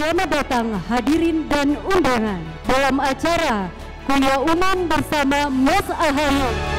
Selamat datang hadirin dan undangan dalam acara Kuliah Umum bersama Mas Ahaye.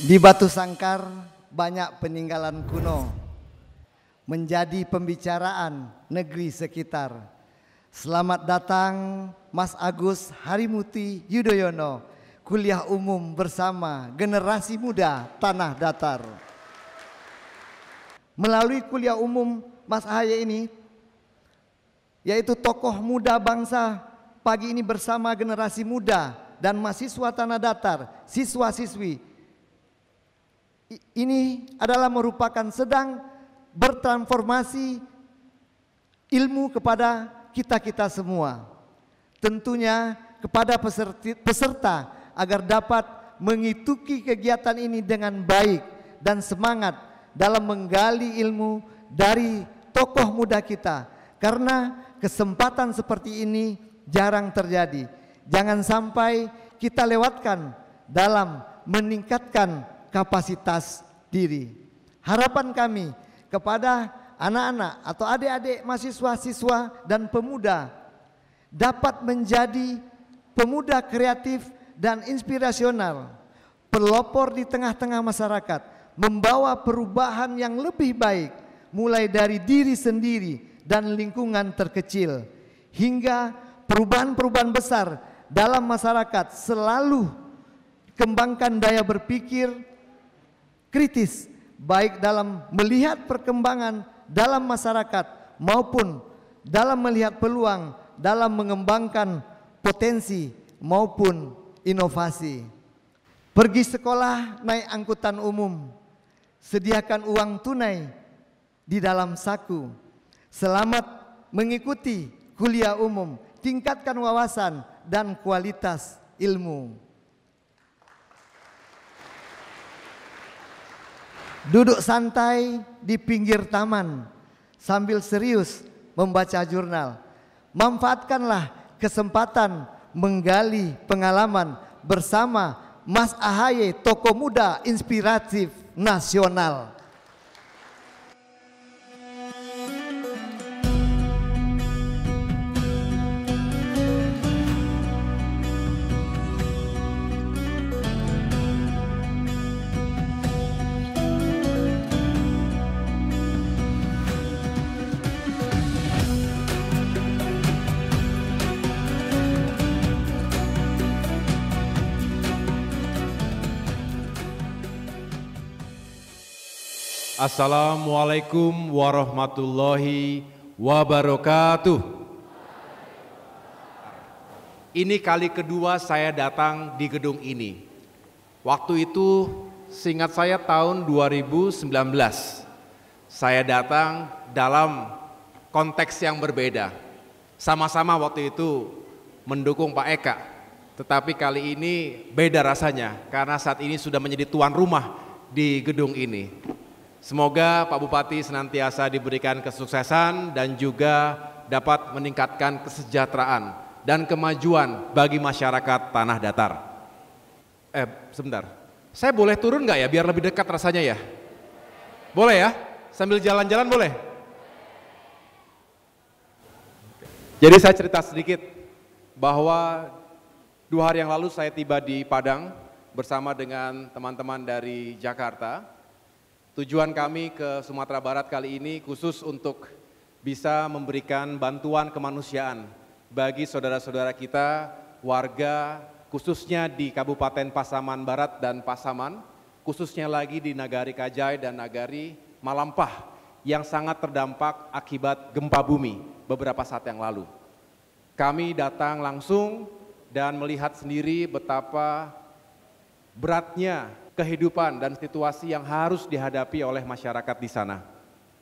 Di Batu Sangkar banyak peninggalan kuno menjadi pembicaraan negeri sekitar. Selamat datang Mas Agus Harimuti Yudhoyono, kuliah umum bersama generasi muda Tanah Datar. Melalui kuliah umum Mas Ahaye ini, yaitu tokoh muda bangsa, pagi ini bersama generasi muda dan mahasiswa Tanah Datar, siswa-siswi, ini adalah merupakan sedang bertransformasi ilmu kepada kita-kita semua. Tentunya kepada peserta agar dapat mengikuti kegiatan ini dengan baik dan semangat dalam menggali ilmu dari tokoh muda kita. Karena kesempatan seperti ini jarang terjadi. Jangan sampai kita lewatkan dalam meningkatkan kapasitas diri. Harapan kami kepada anak-anak atau adik-adik mahasiswa-siswa dan pemuda dapat menjadi pemuda kreatif dan inspirasional, pelopor di tengah-tengah masyarakat, membawa perubahan yang lebih baik mulai dari diri sendiri dan lingkungan terkecil hingga perubahan-perubahan besar dalam masyarakat. Selalu kembangkan daya berpikir kritis, baik dalam melihat perkembangan dalam masyarakat maupun dalam melihat peluang dalam mengembangkan potensi maupun inovasi. Pergi sekolah naik angkutan umum, sediakan uang tunai di dalam saku. Selamat mengikuti kuliah umum, tingkatkan wawasan dan kualitas ilmu. Duduk santai di pinggir taman sambil serius membaca jurnal. Manfaatkanlah kesempatan menggali pengalaman bersama Mas Ahaye, tokoh muda inspiratif nasional. Assalamualaikum warahmatullahi wabarakatuh. Ini kali kedua saya datang di gedung ini. Waktu itu seingat saya tahun 2019. Saya datang dalam konteks yang berbeda. Sama-sama waktu itu mendukung Pak Eka. Tetapi kali ini beda rasanya karena saat ini sudah menjadi tuan rumah di gedung ini. Semoga Pak Bupati senantiasa diberikan kesuksesan dan juga dapat meningkatkan kesejahteraan dan kemajuan bagi masyarakat Tanah Datar. Sebentar, saya boleh turun nggak ya biar lebih dekat rasanya ya? Boleh ya? Sambil jalan-jalan boleh? Jadi saya cerita sedikit bahwa 2 hari yang lalu saya tiba di Padang bersama dengan teman-teman dari Jakarta. Tujuan kami ke Sumatera Barat kali ini khusus untuk bisa memberikan bantuan kemanusiaan bagi saudara-saudara kita, warga khususnya di Kabupaten Pasaman Barat dan Pasaman, khususnya lagi di Nagari Kajai dan Nagari Malampah yang sangat terdampak akibat gempa bumi beberapa saat yang lalu. Kami datang langsung dan melihat sendiri betapa beratnya kehidupan dan situasi yang harus dihadapi oleh masyarakat di sana.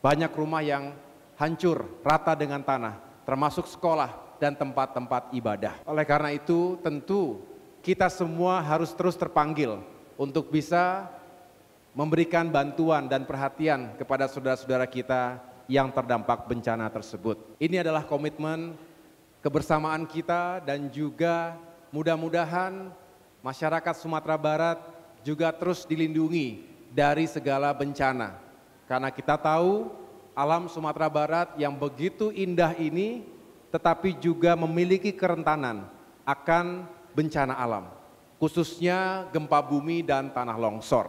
Banyak rumah yang hancur rata dengan tanah, termasuk sekolah dan tempat-tempat ibadah. Oleh karena itu tentu kita semua harus terus terpanggil untuk bisa memberikan bantuan dan perhatian kepada saudara-saudara kita yang terdampak bencana tersebut. Ini adalah komitmen kebersamaan kita dan juga mudah-mudahan masyarakat Sumatera Barat juga terus dilindungi dari segala bencana. Karena kita tahu alam Sumatera Barat yang begitu indah ini tetapi juga memiliki kerentanan akan bencana alam, khususnya gempa bumi dan tanah longsor.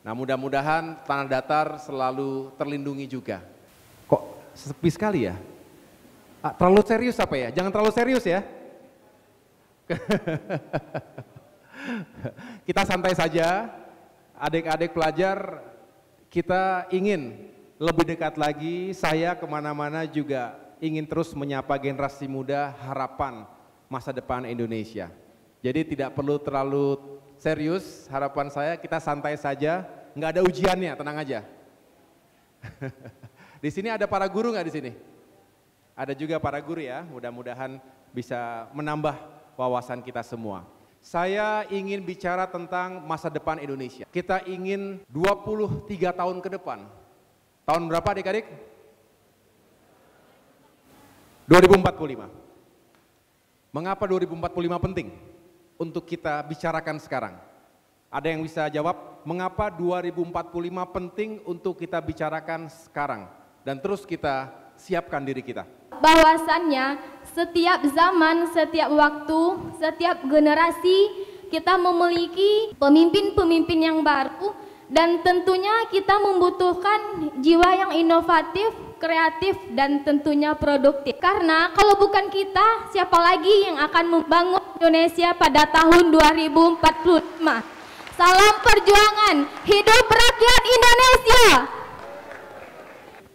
Nah, mudah-mudahan tanah datar selalu terlindungi juga. Kok sepi sekali ya? Terlalu serius apa ya? Jangan terlalu serius ya. Kita santai saja, adik-adik pelajar, kita ingin lebih dekat lagi. Saya kemana-mana juga ingin terus menyapa generasi muda harapan masa depan Indonesia. Jadi tidak perlu terlalu serius, harapan saya kita santai saja, nggak ada ujiannya, tenang aja. Di sini ada para guru nggak di sini? Ada juga para guru ya, mudah-mudahan bisa menambah wawasan kita semua. Saya ingin bicara tentang masa depan Indonesia. Kita ingin 23 tahun ke depan. Tahun berapa adik-adik? 2045. Mengapa 2045 penting untuk kita bicarakan sekarang? Ada yang bisa jawab, mengapa 2045 penting untuk kita bicarakan sekarang? Dan terus kita siapkan diri kita. Bahwasannya setiap zaman, setiap waktu, setiap generasi kita memiliki pemimpin-pemimpin yang baru dan tentunya kita membutuhkan jiwa yang inovatif, kreatif dan tentunya produktif. Karena kalau bukan kita, siapa lagi yang akan membangun Indonesia pada tahun 2045? Salam perjuangan, hidup rakyat Indonesia!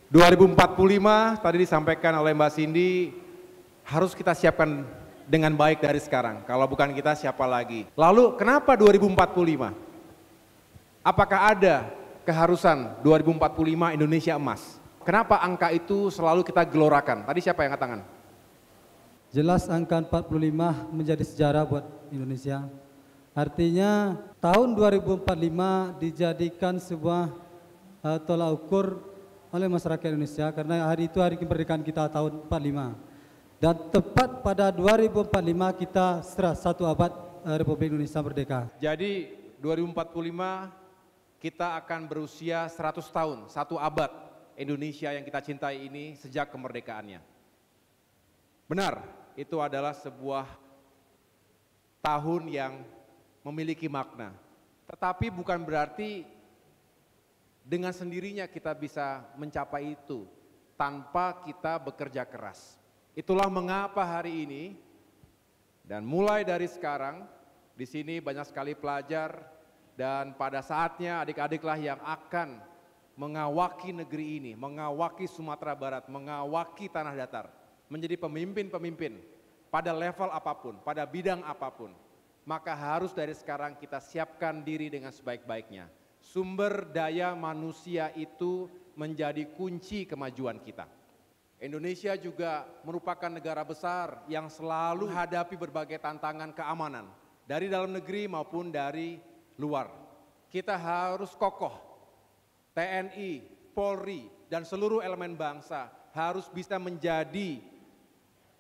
2045 tadi disampaikan oleh Mbak Cindy harus kita siapkan dengan baik dari sekarang. Kalau bukan kita siapa lagi? Lalu kenapa 2045? Apakah ada keharusan 2045 Indonesia emas? Kenapa angka itu selalu kita gelorakan? Tadi siapa yang angkat tangan? Jelas angka 45 menjadi sejarah buat Indonesia. Artinya tahun 2045 dijadikan sebuah tolak ukur oleh masyarakat Indonesia karena hari itu hari kemerdekaan kita tahun 45. Dan tepat pada 2045 kita serah 1 abad Republik Indonesia merdeka. Jadi 2045 kita akan berusia 100 tahun, 1 abad Indonesia yang kita cintai ini sejak kemerdekaannya. Benar, itu adalah sebuah tahun yang memiliki makna. Tetapi bukan berarti dengan sendirinya kita bisa mencapai itu tanpa kita bekerja keras. Itulah mengapa hari ini dan mulai dari sekarang di sini banyak sekali pelajar dan pada saatnya adik-adiklah yang akan mengawaki negeri ini, mengawaki Sumatera Barat, mengawaki tanah datar, menjadi pemimpin-pemimpin pada level apapun, pada bidang apapun. Maka harus dari sekarang kita siapkan diri dengan sebaik-baiknya. Sumber daya manusia itu menjadi kunci kemajuan kita. Indonesia juga merupakan negara besar yang selalu hadapi berbagai tantangan keamanan dari dalam negeri maupun dari luar. Kita harus kokoh, TNI, Polri, dan seluruh elemen bangsa harus bisa menjadi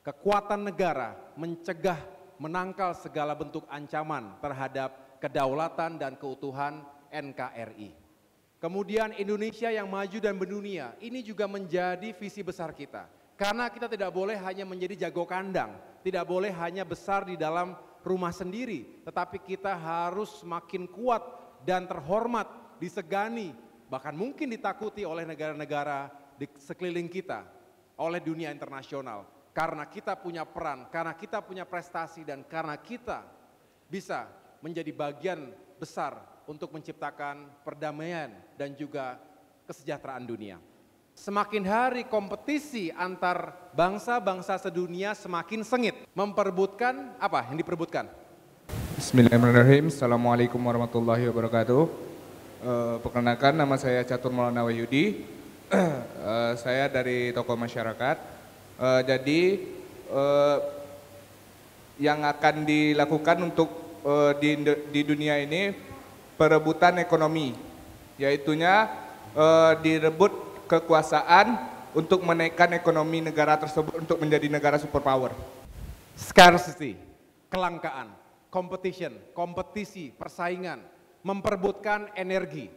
kekuatan negara mencegah, menangkal segala bentuk ancaman terhadap kedaulatan dan keutuhan NKRI. Kemudian Indonesia yang maju dan mendunia, ini juga menjadi visi besar kita. Karena kita tidak boleh hanya menjadi jago kandang, tidak boleh hanya besar di dalam rumah sendiri, tetapi kita harus semakin kuat dan terhormat, disegani, bahkan mungkin ditakuti oleh negara-negara di sekeliling kita, oleh dunia internasional. Karena kita punya peran, karena kita punya prestasi, dan karena kita bisa menjadi bagian besar untuk menciptakan perdamaian dan juga kesejahteraan dunia. Semakin hari kompetisi antar bangsa-bangsa sedunia semakin sengit, memperebutkan apa yang diperebutkan? Bismillahirrahmanirrahim. Assalamualaikum warahmatullahi wabarakatuh. Perkenalkan, nama saya Catur Maulana Wahyudi. Saya dari tokoh masyarakat. Jadi yang akan dilakukan untuk di dunia ini perebutan ekonomi, yaitunya direbut kekuasaan untuk menaikkan ekonomi negara tersebut untuk menjadi negara superpower. Scarcity, kelangkaan, competition, kompetisi, persaingan, memperebutkan energi,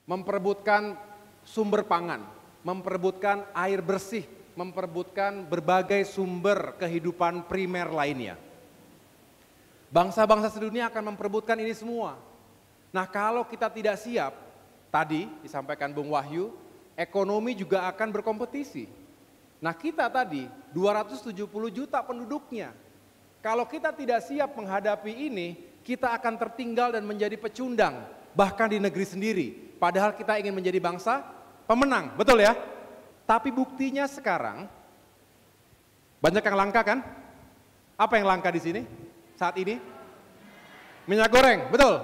memperebutkan sumber pangan, memperebutkan air bersih, memperebutkan berbagai sumber kehidupan primer lainnya. Bangsa-bangsa sedunia akan memperebutkan ini semua. Nah, kalau kita tidak siap, tadi disampaikan Bung Wahyu, ekonomi juga akan berkompetisi. Nah, kita tadi 270 juta penduduknya. Kalau kita tidak siap menghadapi ini, kita akan tertinggal dan menjadi pecundang, bahkan di negeri sendiri. Padahal kita ingin menjadi bangsa pemenang, betul ya? Tapi buktinya sekarang, banyak yang langka kan? Apa yang langka di sini saat ini? Minyak goreng, betul?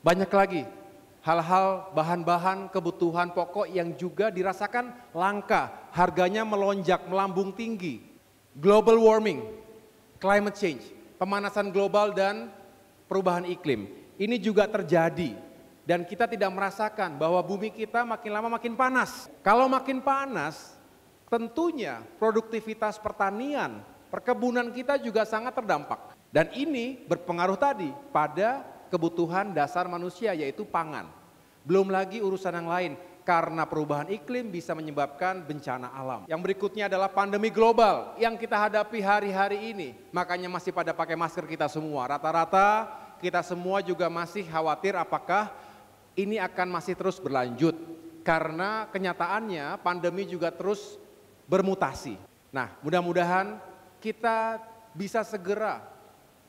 Banyak lagi hal-hal bahan-bahan kebutuhan pokok yang juga dirasakan langka, harganya melonjak, melambung tinggi. Global warming, climate change, pemanasan global dan perubahan iklim. Ini juga terjadi dan kita tidak merasakan bahwa bumi kita makin lama makin panas. Kalau makin panas, tentunya produktivitas pertanian, perkebunan kita juga sangat terdampak. Dan ini berpengaruh tadi pada kebutuhan dasar manusia yaitu pangan. Belum lagi urusan yang lain karena perubahan iklim bisa menyebabkan bencana alam. Yang berikutnya adalah pandemi global yang kita hadapi hari-hari ini. Makanya masih pada pakai masker kita semua. Rata-rata kita semua juga masih khawatir apakah ini akan masih terus berlanjut. Karena kenyataannya pandemi juga terus bermutasi. Nah, mudah-mudahan kita bisa segera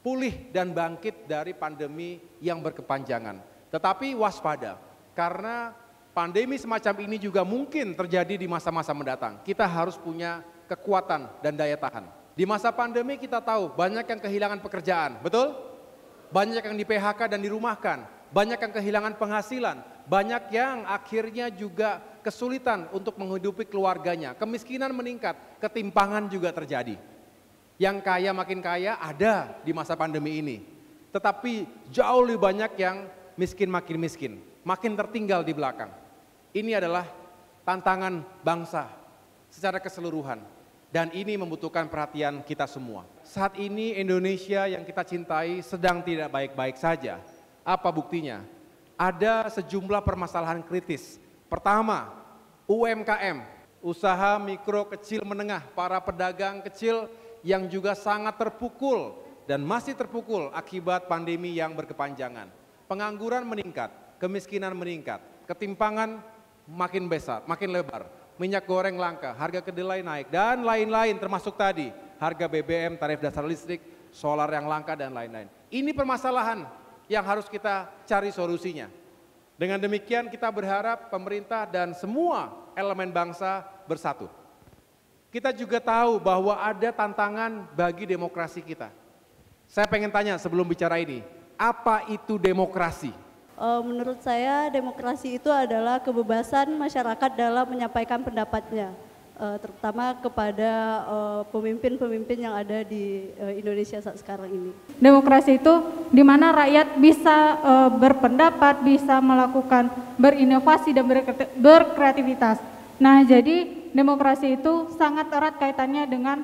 pulih dan bangkit dari pandemi yang berkepanjangan. Tetapi waspada, karena pandemi semacam ini juga mungkin terjadi di masa-masa mendatang. Kita harus punya kekuatan dan daya tahan. Di masa pandemi kita tahu banyak yang kehilangan pekerjaan, betul? Banyak yang di PHK dan dirumahkan, banyak yang kehilangan penghasilan, banyak yang akhirnya juga kesulitan untuk menghidupi keluarganya. Kemiskinan meningkat, ketimpangan juga terjadi. Yang kaya makin kaya ada di masa pandemi ini. Tetapi jauh lebih banyak yang miskin makin miskin, makin tertinggal di belakang. Ini adalah tantangan bangsa secara keseluruhan. Dan ini membutuhkan perhatian kita semua. Saat ini Indonesia yang kita cintai sedang tidak baik-baik saja. Apa buktinya? Ada sejumlah permasalahan kritis. Pertama, UMKM, usaha mikro kecil menengah, para pedagang kecil yang juga sangat terpukul dan masih terpukul akibat pandemi yang berkepanjangan. Pengangguran meningkat, kemiskinan meningkat, ketimpangan makin besar, makin lebar, minyak goreng langka, harga kedelai naik, dan lain-lain termasuk tadi, harga BBM, tarif dasar listrik, solar yang langka, dan lain-lain. Ini permasalahan yang harus kita cari solusinya. Dengan demikian kita berharap pemerintah dan semua elemen bangsa bersatu. Kita juga tahu bahwa ada tantangan bagi demokrasi kita. Saya pengen tanya sebelum bicara ini, apa itu demokrasi? Menurut saya demokrasi itu adalah kebebasan masyarakat dalam menyampaikan pendapatnya, terutama kepada pemimpin-pemimpin yang ada di Indonesia saat sekarang ini. Demokrasi itu di mana rakyat bisa berpendapat, bisa melakukan berinovasi dan berkreativitas. Nah, jadi demokrasi itu sangat erat kaitannya dengan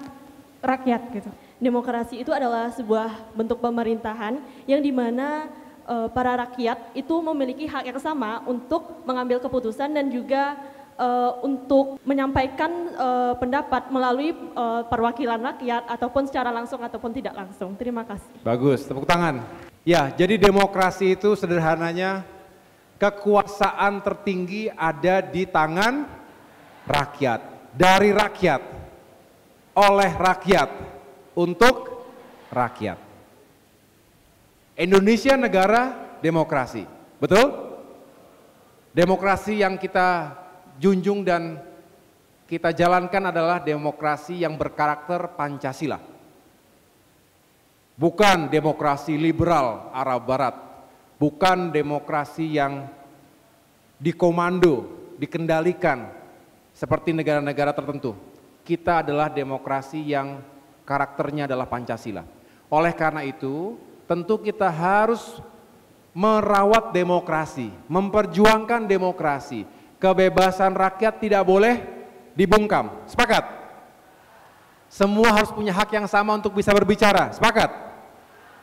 rakyat gitu. Demokrasi itu adalah sebuah bentuk pemerintahan yang dimana para rakyat itu memiliki hak yang sama untuk mengambil keputusan dan juga untuk menyampaikan pendapat melalui perwakilan rakyat ataupun secara langsung ataupun tidak langsung. Terima kasih. Bagus, tepuk tangan. Ya, jadi demokrasi itu sederhananya kekuasaan tertinggi ada di tangan rakyat, dari rakyat, oleh rakyat, untuk rakyat. Indonesia negara demokrasi, betul? Demokrasi yang kita junjung dan kita jalankan adalah demokrasi yang berkarakter Pancasila. Bukan demokrasi liberal Arab Barat, bukan demokrasi yang dikomando, dikendalikan seperti negara-negara tertentu. Kita adalah demokrasi yang karakternya adalah Pancasila. Oleh karena itu, tentu kita harus merawat demokrasi, memperjuangkan demokrasi. Kebebasan rakyat tidak boleh dibungkam. Sepakat? Semua harus punya hak yang sama untuk bisa berbicara. Sepakat?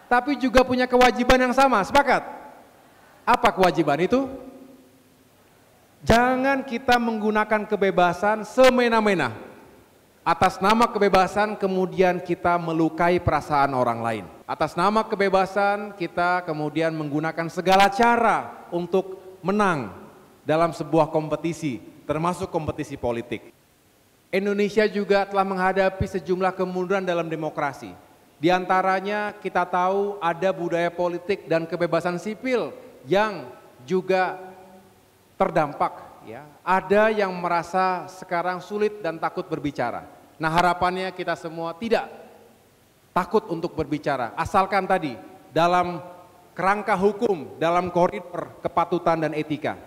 Tapi juga punya kewajiban yang sama. Sepakat? Apa kewajiban itu? Jangan kita menggunakan kebebasan semena-mena. Atas nama kebebasan kemudian kita melukai perasaan orang lain. Atas nama kebebasan kita kemudian menggunakan segala cara untuk menang dalam sebuah kompetisi, termasuk kompetisi politik. Indonesia juga telah menghadapi sejumlah kemunduran dalam demokrasi. Di antaranya kita tahu ada budaya politik dan kebebasan sipil yang juga terdampak. Ya. Ada yang merasa sekarang sulit dan takut berbicara. Nah, harapannya kita semua tidak takut untuk berbicara, asalkan tadi dalam kerangka hukum, dalam koridor kepatutan dan etika.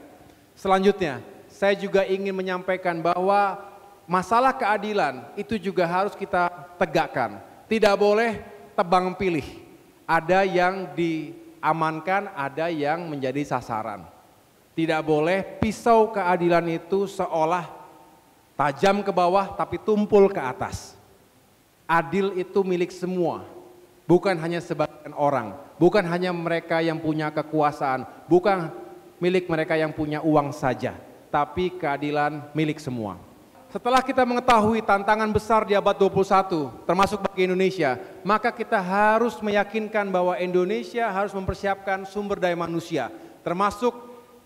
Selanjutnya, saya juga ingin menyampaikan bahwa masalah keadilan itu juga harus kita tegakkan. Tidak boleh tebang pilih. Ada yang diamankan, ada yang menjadi sasaran. Tidak boleh pisau keadilan itu seolah tajam ke bawah tapi tumpul ke atas. Adil itu milik semua, bukan hanya sebagian orang, bukan hanya mereka yang punya kekuasaan, bukan milik mereka yang punya uang saja, tapi keadilan milik semua. Setelah kita mengetahui tantangan besar di abad 21, termasuk bagi Indonesia, maka kita harus meyakinkan bahwa Indonesia harus mempersiapkan sumber daya manusia, termasuk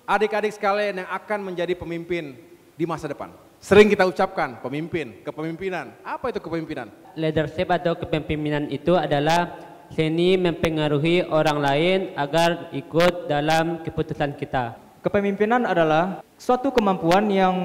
adik-adik sekalian yang akan menjadi pemimpin di masa depan. Sering kita ucapkan pemimpin, kepemimpinan. Apa itu kepemimpinan? Leadership atau kepemimpinan itu adalah seni mempengaruhi orang lain agar ikut dalam keputusan kita. Kepemimpinan adalah suatu kemampuan yang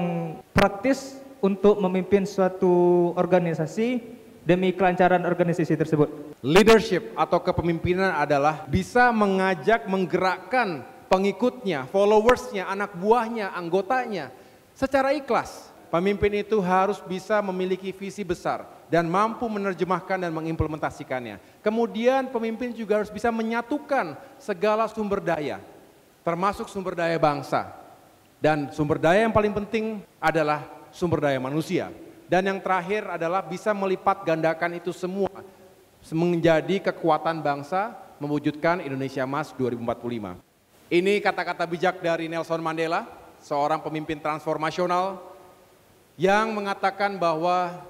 praktis untuk memimpin suatu organisasi demi kelancaran organisasi tersebut. Leadership atau kepemimpinan adalah bisa mengajak, menggerakkan pengikutnya, followersnya, anak buahnya, anggotanya secara ikhlas. Pemimpin itu harus bisa memiliki visi besar dan mampu menerjemahkan dan mengimplementasikannya. Kemudian pemimpin juga harus bisa menyatukan segala sumber daya, termasuk sumber daya bangsa. Dan sumber daya yang paling penting adalah sumber daya manusia. Dan yang terakhir adalah bisa melipat gandakan itu semua menjadi kekuatan bangsa mewujudkan Indonesia Emas 2045. Ini kata-kata bijak dari Nelson Mandela, seorang pemimpin transformasional yang mengatakan bahwa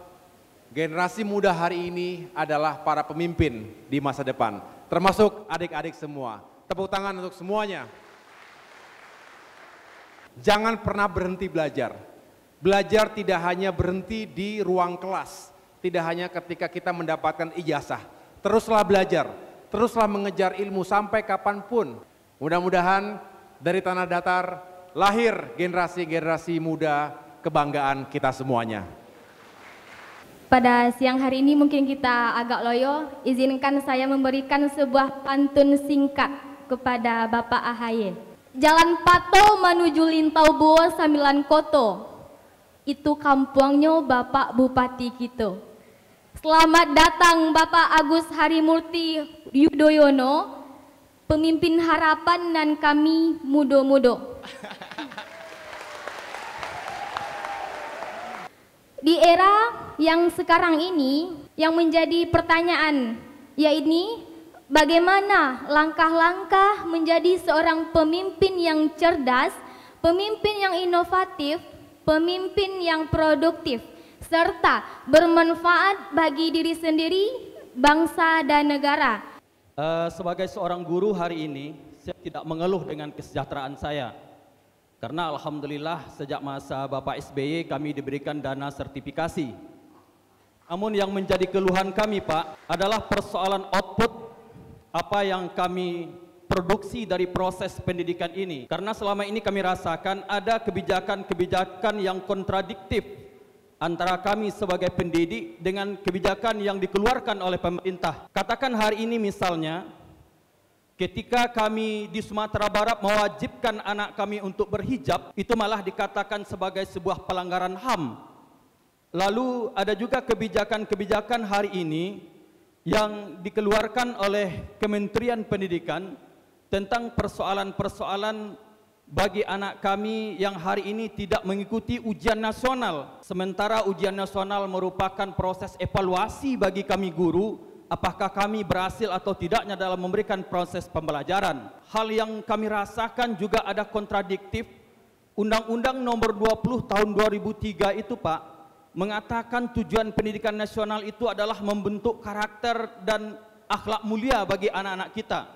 generasi muda hari ini adalah para pemimpin di masa depan, termasuk adik-adik semua. Tepuk tangan untuk semuanya. Jangan pernah berhenti belajar. Belajar tidak hanya berhenti di ruang kelas, tidak hanya ketika kita mendapatkan ijazah. Teruslah belajar, teruslah mengejar ilmu sampai kapanpun. Mudah-mudahan dari tanah datar lahir generasi-generasi muda kebanggaan kita semuanya. Pada siang hari ini mungkin kita agak loyo, izinkan saya memberikan sebuah pantun singkat kepada Bapak AHY. Jalan Pato menuju Lintau Buo Samilan Koto, itu kampungnya Bapak Bupati kita. Selamat datang Bapak Agus Harimurti Yudhoyono, pemimpin harapan dan kami mudo-mudo. Di era yang sekarang ini, yang menjadi pertanyaan, yaitu bagaimana langkah-langkah menjadi seorang pemimpin yang cerdas, pemimpin yang inovatif, pemimpin yang produktif, serta bermanfaat bagi diri sendiri, bangsa dan negara. Sebagai seorang guru hari ini, saya tidak mengeluh dengan kesejahteraan saya. Karena alhamdulillah sejak masa Bapak SBY kami diberikan dana sertifikasi. Namun yang menjadi keluhan kami Pak adalah persoalan output apa yang kami produksi dari proses pendidikan ini. Karena selama ini kami rasakan ada kebijakan-kebijakan yang kontradiktif antara kami sebagai pendidik dengan kebijakan yang dikeluarkan oleh pemerintah. Katakan hari ini misalnya Ketika kami di Sumatera Barat mewajibkan anak kami untuk berhijab, itu malah dikatakan sebagai sebuah pelanggaran HAM. Lalu ada juga kebijakan-kebijakan hari ini yang dikeluarkan oleh Kementerian Pendidikan tentang persoalan-persoalan bagi anak kami yang hari ini tidak mengikuti ujian nasional. Sementara ujian nasional merupakan proses evaluasi bagi kami guru, apakah kami berhasil atau tidaknya dalam memberikan proses pembelajaran. Hal yang kami rasakan juga ada kontradiktif. Undang-Undang nomor 20 tahun 2003 itu Pak, mengatakan tujuan pendidikan nasional itu adalah membentuk karakter dan akhlak mulia bagi anak-anak kita.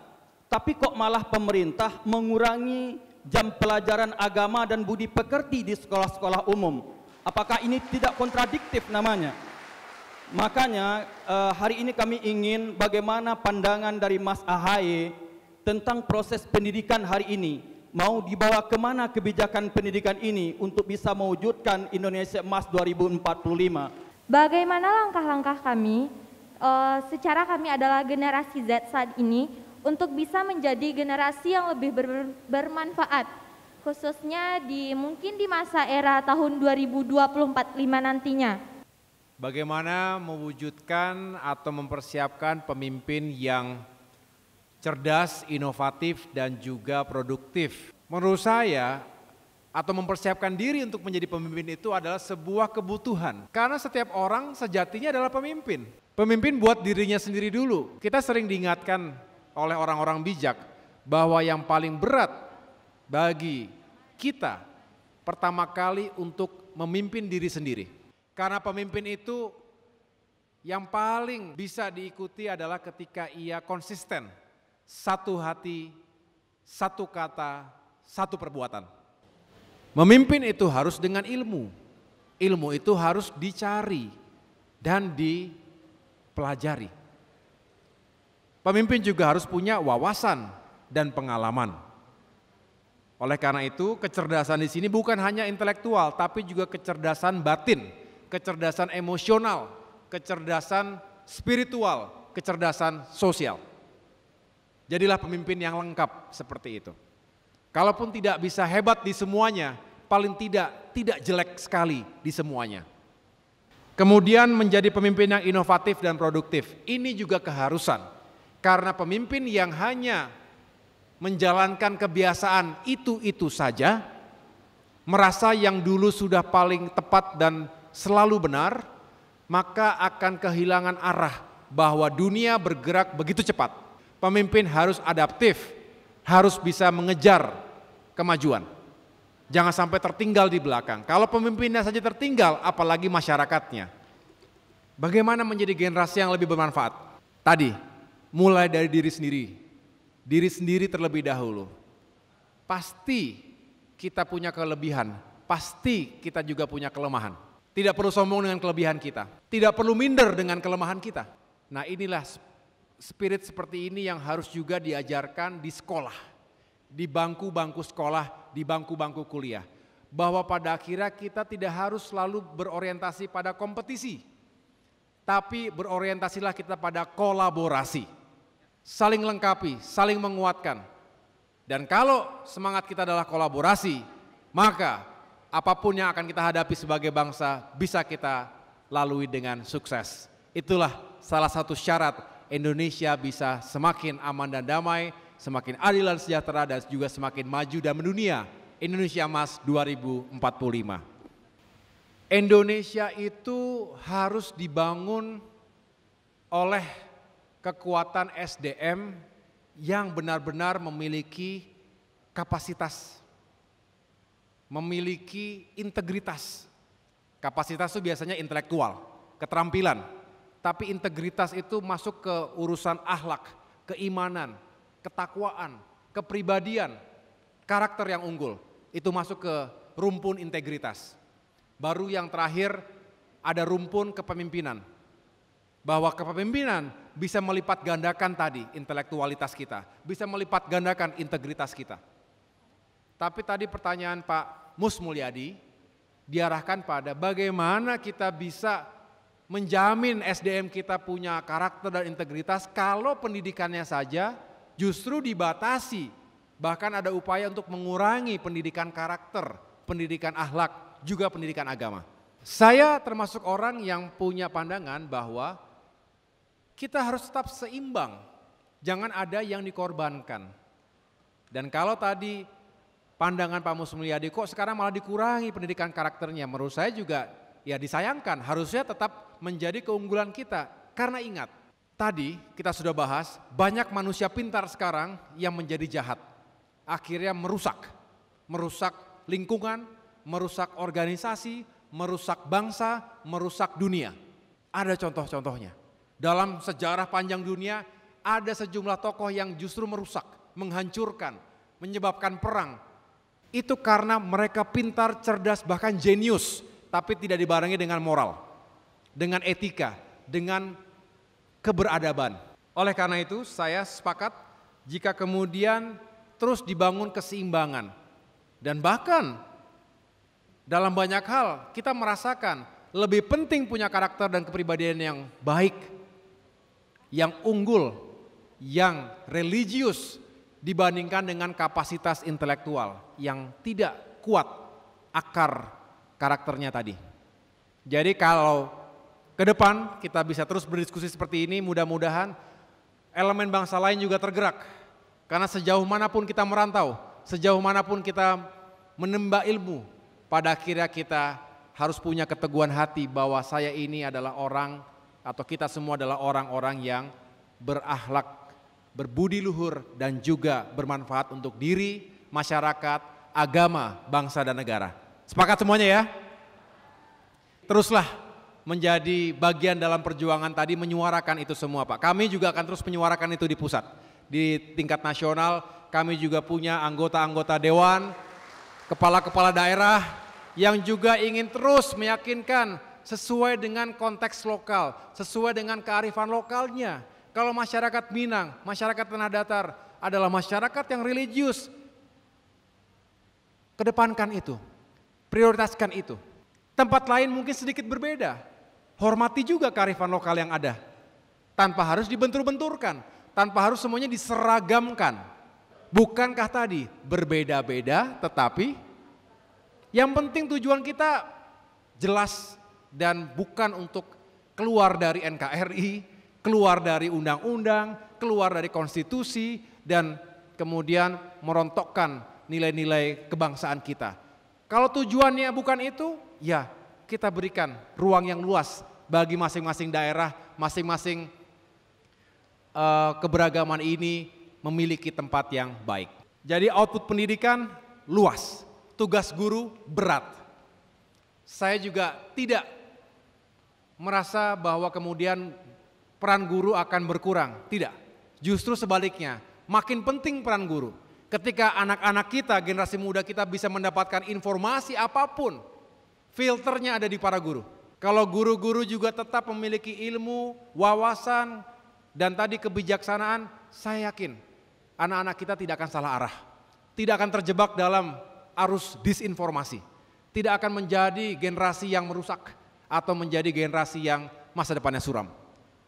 Tapi kok malah pemerintah mengurangi jam pelajaran agama dan budi pekerti di sekolah-sekolah umum. Apakah ini tidak kontradiktif namanya? Makanya hari ini kami ingin bagaimana pandangan dari Mas AHY tentang proses pendidikan hari ini. Mau dibawa kemana kebijakan pendidikan ini untuk bisa mewujudkan Indonesia Emas 2045? Bagaimana langkah-langkah kami, secara kami adalah generasi Z saat ini, untuk bisa menjadi generasi yang lebih bermanfaat, khususnya mungkin di masa era tahun 2024-5 nantinya. Bagaimana mewujudkan atau mempersiapkan pemimpin yang cerdas, inovatif, dan juga produktif. Menurut saya, atau mempersiapkan diri untuk menjadi pemimpin itu adalah sebuah kebutuhan. Karena setiap orang sejatinya adalah pemimpin. Pemimpin buat dirinya sendiri dulu. Kita sering diingatkan oleh orang-orang bijak bahwa yang paling berat bagi kita pertama kali untuk memimpin diri sendiri. Karena pemimpin itu yang paling bisa diikuti adalah ketika ia konsisten, satu hati, satu kata, satu perbuatan. Memimpin itu harus dengan ilmu. Ilmu itu harus dicari dan dipelajari. Pemimpin juga harus punya wawasan dan pengalaman. Oleh karena itu, kecerdasan di sini bukan hanya intelektual, tapi juga kecerdasan batin, kecerdasan emosional, kecerdasan spiritual, kecerdasan sosial. Jadilah pemimpin yang lengkap seperti itu. Kalaupun tidak bisa hebat di semuanya, paling tidak jelek sekali di semuanya. Kemudian menjadi pemimpin yang inovatif dan produktif, ini juga keharusan. Karena pemimpin yang hanya menjalankan kebiasaan itu saja, merasa yang dulu sudah paling tepat dan selalu benar, maka akan kehilangan arah bahwa dunia bergerak begitu cepat. Pemimpin harus adaptif, harus bisa mengejar kemajuan. Jangan sampai tertinggal di belakang. Kalau pemimpinnya saja tertinggal, apalagi masyarakatnya. Bagaimana menjadi generasi yang lebih bermanfaat? Tadi, mulai dari diri sendiri terlebih dahulu. Pasti kita punya kelebihan, pasti kita juga punya kelemahan. Tidak perlu sombong dengan kelebihan kita, tidak perlu minder dengan kelemahan kita. Nah, inilah spirit seperti ini yang harus juga diajarkan di sekolah, di bangku-bangku sekolah, di bangku-bangku kuliah. Bahwa pada akhirnya kita tidak harus selalu berorientasi pada kompetisi, tapi berorientasilah kita pada kolaborasi. Saling lengkapi, saling menguatkan. Dan kalau semangat kita adalah kolaborasi, maka apapun yang akan kita hadapi sebagai bangsa bisa kita lalui dengan sukses. Itulah salah satu syarat Indonesia bisa semakin aman dan damai, semakin adil dan sejahtera, dan juga semakin maju dan mendunia. Indonesia Emas 2045. Indonesia itu harus dibangun oleh kekuatan SDM yang benar-benar memiliki kapasitas, memiliki integritas. Kapasitas itu biasanya intelektual, keterampilan, tapi integritas itu masuk ke urusan akhlak, keimanan, ketakwaan, kepribadian, karakter yang unggul. Itu masuk ke rumpun integritas. Baru yang terakhir ada rumpun kepemimpinan. Bahwa kepemimpinan bisa melipat gandakan tadi intelektualitas kita, bisa melipat gandakan integritas kita. Tapi tadi pertanyaan Pak Mus Mulyadi diarahkan pada bagaimana kita bisa menjamin SDM kita punya karakter dan integritas kalau pendidikannya saja justru dibatasi. Bahkan ada upaya untuk mengurangi pendidikan karakter, pendidikan akhlak, juga pendidikan agama. Saya termasuk orang yang punya pandangan bahwa kita harus tetap seimbang, jangan ada yang dikorbankan. Dan kalau tadi pandangan Pak Musmulyadi kok sekarang malah dikurangi pendidikan karakternya, menurut saya juga ya disayangkan, harusnya tetap menjadi keunggulan kita. Karena ingat, tadi kita sudah bahas banyak manusia pintar sekarang yang menjadi jahat. Akhirnya merusak lingkungan, merusak organisasi, merusak bangsa, merusak dunia. Ada contoh-contohnya. Dalam sejarah panjang dunia ada sejumlah tokoh yang justru merusak, menghancurkan, menyebabkan perang. Itu karena mereka pintar, cerdas, bahkan jenius, tapi tidak dibarengi dengan moral, dengan etika, dengan keberadaban. Oleh karena itu saya sepakat jika kemudian terus dibangun keseimbangan. Dan bahkan dalam banyak hal kita merasakan lebih penting punya karakter dan kepribadian yang baik, yang unggul, yang religius dibandingkan dengan kapasitas intelektual yang tidak kuat akar karakternya tadi. Jadi kalau ke depan kita bisa terus berdiskusi seperti ini, mudah-mudahan elemen bangsa lain juga tergerak. Karena sejauh manapun kita merantau, sejauh manapun kita menimba ilmu, pada akhirnya kita harus punya keteguhan hati bahwa saya ini adalah orang atau kita semua adalah orang-orang yang berakhlak, berbudi luhur dan juga bermanfaat untuk diri, masyarakat, agama, bangsa dan negara. Sepakat semuanya ya? Teruslah menjadi bagian dalam perjuangan tadi menyuarakan itu semua Pak. Kami juga akan terus menyuarakan itu di pusat. Di tingkat nasional kami juga punya anggota-anggota dewan, kepala-kepala daerah yang juga ingin terus meyakinkan sesuai dengan konteks lokal, sesuai dengan kearifan lokalnya. Kalau masyarakat Minang, masyarakat Tanah Datar adalah masyarakat yang religius, kedepankan itu, prioritaskan itu. Tempat lain mungkin sedikit berbeda, hormati juga kearifan lokal yang ada, tanpa harus dibentur-benturkan, tanpa harus semuanya diseragamkan. Bukankah tadi berbeda-beda tetapi yang penting tujuan kita jelas dan bukan untuk keluar dari NKRI, keluar dari undang-undang, keluar dari konstitusi dan kemudian merontokkan nilai-nilai kebangsaan kita. Kalau tujuannya bukan itu, ya kita berikan ruang yang luas bagi masing-masing daerah, masing-masing keberagaman ini memiliki tempat yang baik. Jadi output pendidikan luas, tugas guru berat. Saya juga tidak merasa bahwa kemudian peran guru akan berkurang, tidak. Justru sebaliknya, makin penting peran guru. Ketika anak-anak kita, generasi muda kita bisa mendapatkan informasi apapun, filternya ada di para guru. Kalau guru-guru juga tetap memiliki ilmu, wawasan, dan tadi kebijaksanaan, saya yakin anak-anak kita tidak akan salah arah. Tidak akan terjebak dalam arus disinformasi. Tidak akan menjadi generasi yang merusak atau menjadi generasi yang masa depannya suram.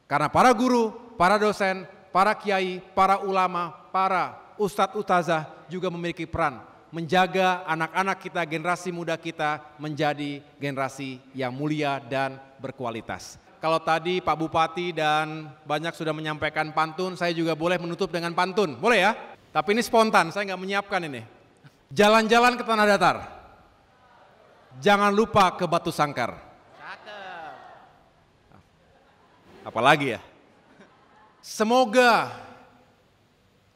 Karena para guru, para dosen, para kiai, para ulama, para ustadz ustazah juga memiliki peran menjaga anak-anak kita, generasi muda kita menjadi generasi yang mulia dan berkualitas. Kalau tadi Pak Bupati dan banyak sudah menyampaikan pantun, saya juga boleh menutup dengan pantun, boleh ya? Tapi ini spontan, saya nggak menyiapkan ini. Jalan-jalan ke Tanah Datar, jangan lupa ke Batu Sangkar. Apalagi ya? Semoga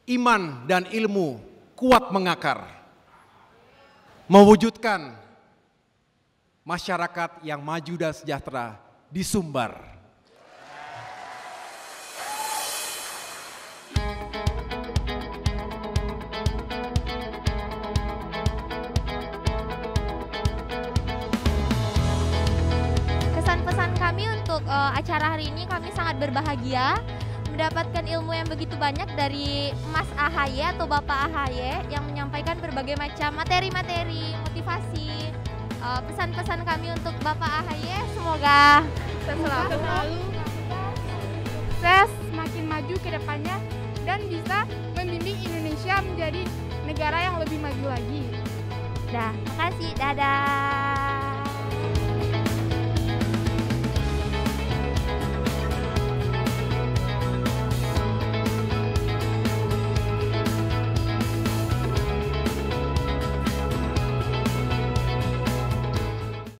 iman dan ilmu kuat mengakar, mewujudkan masyarakat yang maju dan sejahtera di Sumbar. Kesan-pesan kami untuk acara hari ini, kami sangat berbahagia mendapatkan ilmu yang begitu banyak dari Mas AHY atau Bapak AHY yang menyampaikan berbagai macam materi-materi, motivasi. Pesan-pesan kami untuk Bapak AHY, semoga selalu sukses, semakin maju ke depannya, dan bisa membimbing Indonesia menjadi negara yang lebih maju lagi. Dah, makasih, dadah.